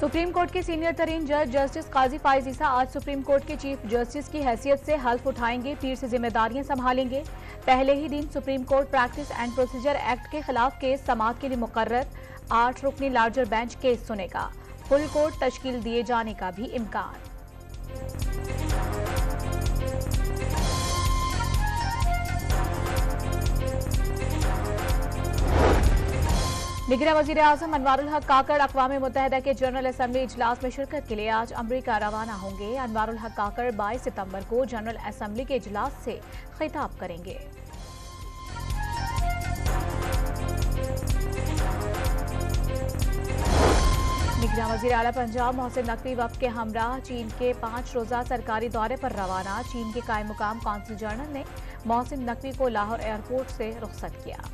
Supreme court के senior तरीन जज जस्टिस काजी फाइज ईसा आज सुप्रीम कोर्ट के चीफ जस्टिस की हैसियत से हल्फ उठाएंगे, पीर से जिम्मेदारियां संभालेंगे। पहले ही दिन supreme court practice and procedure act के खिलाफ केस समाअत के लिए मुकर्रर 8 रुकनी लार्जर बेंच केस सुनेगा। फुल कोर्ट तश्कील दिए जाने का भी इम्कान। निगरान वजीर आजम अनवारुल हक काकड़ अक़वाम मुत्तहिदा के जनरल असम्बली इजलास में शिरकत के लिए आज अमरीका रवाना होंगे। अनवारुल हक काकड़ 22 सितंबर को जनरल असम्बली के इजलास से खिताब करेंगे। निगरान वजीर आला पंजाब मोहसिन नकवी वफ़द के हमरा चीन के 5 रोज़ा सरकारी दौरे पर रवाना। चीन के कायम मुकाम कौंसल जनरल ने मोहसिन नकवी को लाहौर एयरपोर्ट से रुखसत किया।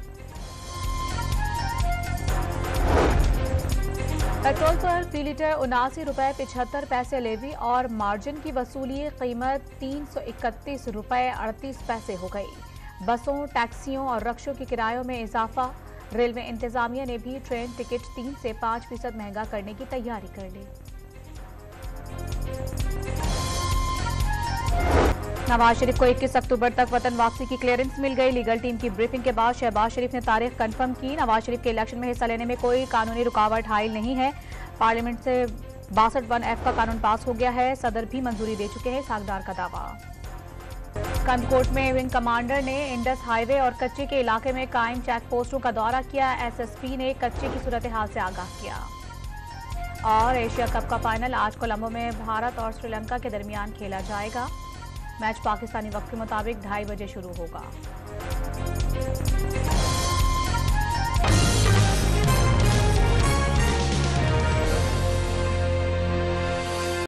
पेट्रोल पर फी लीटर 79 रुपये 75 पैसे लेवी और मार्जिन की वसूली कीमत 331 रुपये 38 पैसे हो गई। बसों, टैक्सियों और रक्षों के किरायों में इजाफा। रेलवे इंतजामिया ने भी ट्रेन टिकट 3 से 5% महंगा करने की तैयारी कर ली। नवाज शरीफ को 21 अक्टूबर तक वतन वापसी की क्लियरेंस मिल गई। लीगल टीम की ब्रीफिंग के बाद शहबाज शरीफ ने तारीख कंफर्म की। नवाज शरीफ के इलेक्शन में हिस्सा लेने में कोई कानूनी रुकावट हाइल नहीं है। पार्लियामेंट से 62(1)F का कानून पास हो गया है। सदर भी मंजूरी दे चुके हैं, सागदार का दावा। कंदकोट में विंग कमांडर ने इंडस हाईवे और कच्चे के इलाके में कायम चेक पोस्टों का दौरा किया। SSP ने कच्चे की सूरत हाल से आगाह किया। और एशिया कप का फाइनल आज कोलंबो में भारत और श्रीलंका के दरमियान खेला जाएगा। मैच पाकिस्तानी वक्त के मुताबिक 2:30 बजे शुरू होगा।